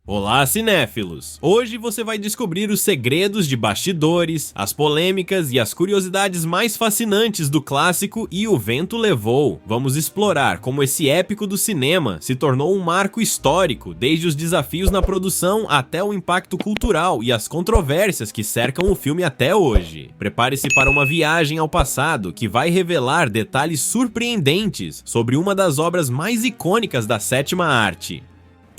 Olá, cinéfilos! Hoje você vai descobrir os segredos de bastidores, as polêmicas e as curiosidades mais fascinantes do clássico E o Vento Levou. Vamos explorar como esse épico do cinema se tornou um marco histórico, desde os desafios na produção até o impacto cultural e as controvérsias que cercam o filme até hoje. Prepare-se para uma viagem ao passado que vai revelar detalhes surpreendentes sobre uma das obras mais icônicas da sétima arte.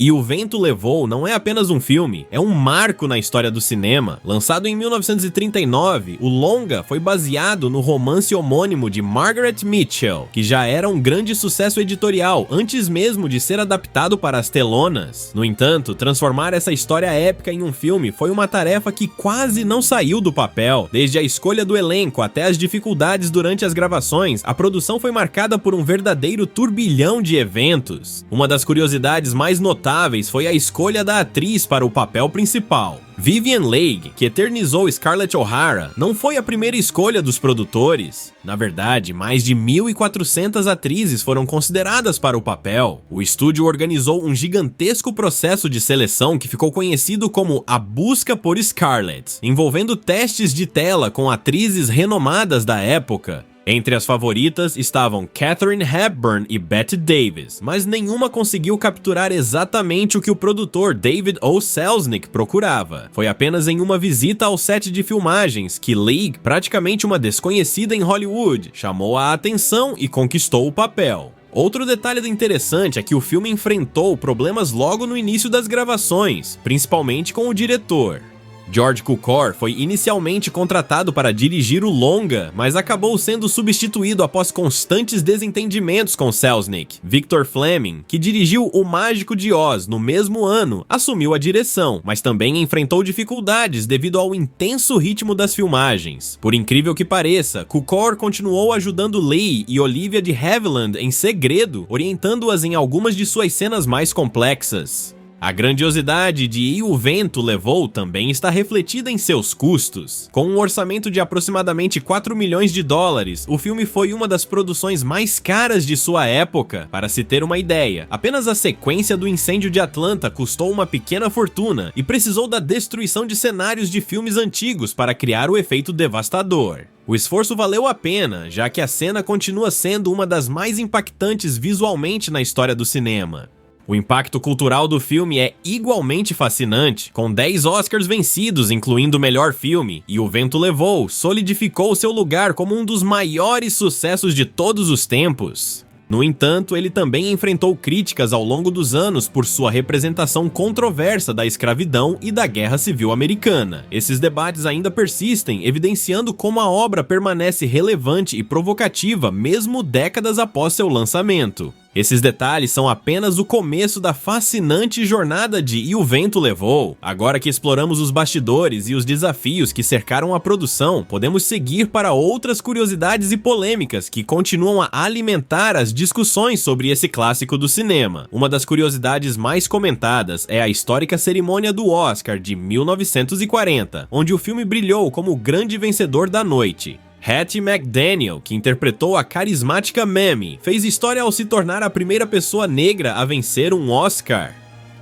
E o Vento Levou não é apenas um filme, é um marco na história do cinema. Lançado em 1939, o longa foi baseado no romance homônimo de Margaret Mitchell, que já era um grande sucesso editorial antes mesmo de ser adaptado para as telonas. No entanto, transformar essa história épica em um filme foi uma tarefa que quase não saiu do papel. Desde a escolha do elenco até as dificuldades durante as gravações, a produção foi marcada por um verdadeiro turbilhão de eventos. Uma das curiosidades mais notáveis foi a escolha da atriz para o papel principal. Vivien Leigh, que eternizou Scarlett O'Hara, não foi a primeira escolha dos produtores. Na verdade, mais de 1.400 atrizes foram consideradas para o papel. O estúdio organizou um gigantesco processo de seleção que ficou conhecido como a Busca por Scarlett, envolvendo testes de tela com atrizes renomadas da época. Entre as favoritas estavam Katharine Hepburn e Bette Davis, mas nenhuma conseguiu capturar exatamente o que o produtor David O. Selznick procurava. Foi apenas em uma visita ao set de filmagens que Leigh, praticamente uma desconhecida em Hollywood, chamou a atenção e conquistou o papel. Outro detalhe interessante é que o filme enfrentou problemas logo no início das gravações, principalmente com o diretor. George Cukor foi inicialmente contratado para dirigir o longa, mas acabou sendo substituído após constantes desentendimentos com Selznick. Victor Fleming, que dirigiu O Mágico de Oz no mesmo ano, assumiu a direção, mas também enfrentou dificuldades devido ao intenso ritmo das filmagens. Por incrível que pareça, Cukor continuou ajudando Leigh e Olivia de Havilland em segredo, orientando-as em algumas de suas cenas mais complexas. A grandiosidade de E o Vento Levou também está refletida em seus custos. Com um orçamento de aproximadamente 4 milhões de dólares, o filme foi uma das produções mais caras de sua época. Para se ter uma ideia, apenas a sequência do incêndio de Atlanta custou uma pequena fortuna e precisou da destruição de cenários de filmes antigos para criar o efeito devastador. O esforço valeu a pena, já que a cena continua sendo uma das mais impactantes visualmente na história do cinema. O impacto cultural do filme é igualmente fascinante, com 10 Oscars vencidos, incluindo o melhor filme, e O Vento Levou solidificou seu lugar como um dos maiores sucessos de todos os tempos. No entanto, ele também enfrentou críticas ao longo dos anos por sua representação controversa da escravidão e da Guerra Civil Americana. Esses debates ainda persistem, evidenciando como a obra permanece relevante e provocativa mesmo décadas após seu lançamento. Esses detalhes são apenas o começo da fascinante jornada de E o Vento Levou. Agora que exploramos os bastidores e os desafios que cercaram a produção, podemos seguir para outras curiosidades e polêmicas que continuam a alimentar as discussões sobre esse clássico do cinema. Uma das curiosidades mais comentadas é a histórica cerimônia do Oscar de 1940, onde o filme brilhou como o grande vencedor da noite. Hattie McDaniel, que interpretou a carismática Mammy, fez história ao se tornar a primeira pessoa negra a vencer um Oscar.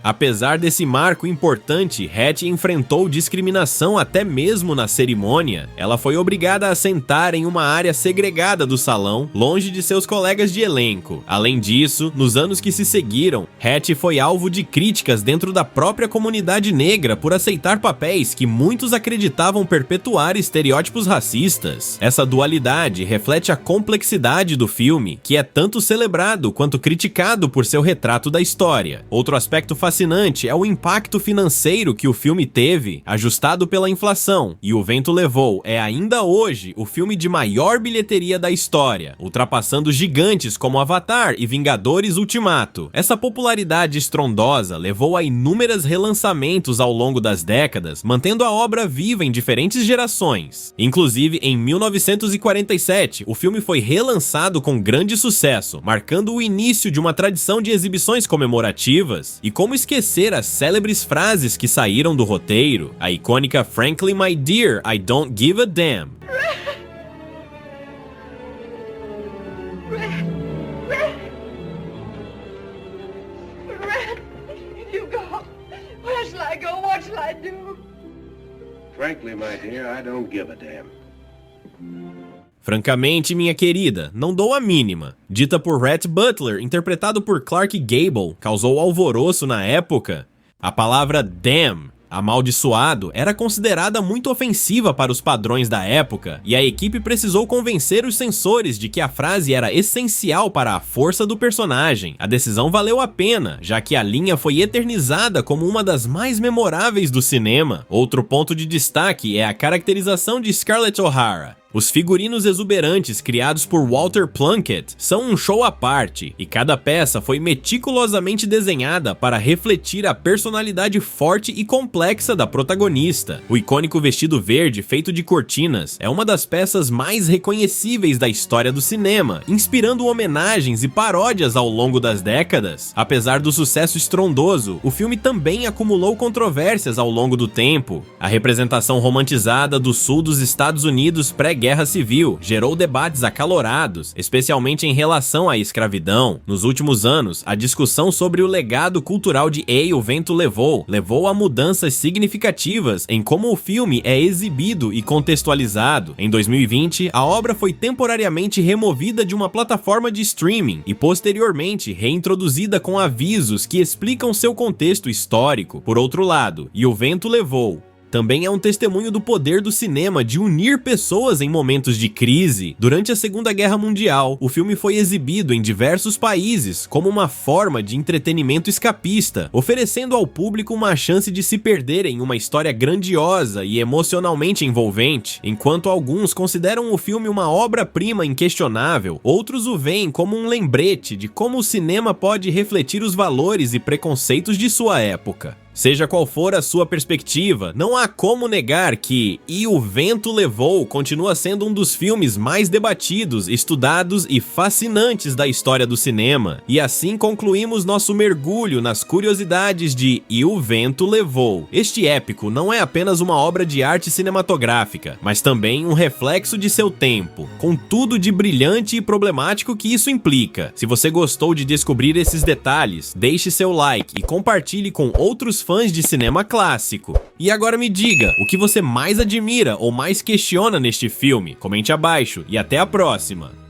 Apesar desse marco importante, Hattie enfrentou discriminação até mesmo na cerimônia. Ela foi obrigada a sentar em uma área segregada do salão, longe de seus colegas de elenco. Além disso, nos anos que se seguiram, Hattie foi alvo de críticas dentro da própria comunidade negra por aceitar papéis que muitos acreditavam perpetuar estereótipos racistas. Essa dualidade reflete a complexidade do filme, que é tanto celebrado quanto criticado por seu retrato da história. Outro aspecto fascinante é o impacto financeiro que o filme teve, ajustado pela inflação, e O Vento Levou é ainda hoje o filme de maior bilheteria da história, ultrapassando gigantes como Avatar e Vingadores Ultimato. Essa popularidade estrondosa levou a inúmeros relançamentos ao longo das décadas, mantendo a obra viva em diferentes gerações. Inclusive, em 1947, o filme foi relançado com grande sucesso, marcando o início de uma tradição de exibições comemorativas. E como esquecer as célebres frases que saíram do roteiro? A icônica "Frankly, my dear, I don't give a damn". Red, you go. Where's Where shall I go? What shall I do? Frankly, my dear, I don't give a damn. Francamente, minha querida, não dou a mínima. Dita por Rhett Butler, interpretado por Clark Gable, causou alvoroço na época. A palavra damn, amaldiçoado, era considerada muito ofensiva para os padrões da época, e a equipe precisou convencer os censores de que a frase era essencial para a força do personagem. A decisão valeu a pena, já que a linha foi eternizada como uma das mais memoráveis do cinema. Outro ponto de destaque é a caracterização de Scarlett O'Hara. Os figurinos exuberantes criados por Walter Plunkett são um show à parte, e cada peça foi meticulosamente desenhada para refletir a personalidade forte e complexa da protagonista. O icônico vestido verde feito de cortinas é uma das peças mais reconhecíveis da história do cinema, inspirando homenagens e paródias ao longo das décadas. Apesar do sucesso estrondoso, o filme também acumulou controvérsias ao longo do tempo. A representação romantizada do sul dos Estados Unidos pré-guerra civil gerou debates acalorados, especialmente em relação à escravidão. Nos últimos anos, a discussão sobre o legado cultural de E o Vento levou a mudanças significativas em como o filme é exibido e contextualizado. Em 2020, a obra foi temporariamente removida de uma plataforma de streaming e posteriormente reintroduzida com avisos que explicam seu contexto histórico. Por outro lado, E o Vento Levou também é um testemunho do poder do cinema de unir pessoas em momentos de crise. Durante a Segunda Guerra Mundial, o filme foi exibido em diversos países como uma forma de entretenimento escapista, oferecendo ao público uma chance de se perder em uma história grandiosa e emocionalmente envolvente. Enquanto alguns consideram o filme uma obra-prima inquestionável, outros o veem como um lembrete de como o cinema pode refletir os valores e preconceitos de sua época. Seja qual for a sua perspectiva, não há como negar que E o Vento Levou continua sendo um dos filmes mais debatidos, estudados e fascinantes da história do cinema. E assim concluímos nosso mergulho nas curiosidades de E o Vento Levou. Este épico não é apenas uma obra de arte cinematográfica, mas também um reflexo de seu tempo, com tudo de brilhante e problemático que isso implica. Se você gostou de descobrir esses detalhes, deixe seu like e compartilhe com outros fãs de cinema clássico. E agora me diga, o que você mais admira ou mais questiona neste filme? Comente abaixo e até a próxima!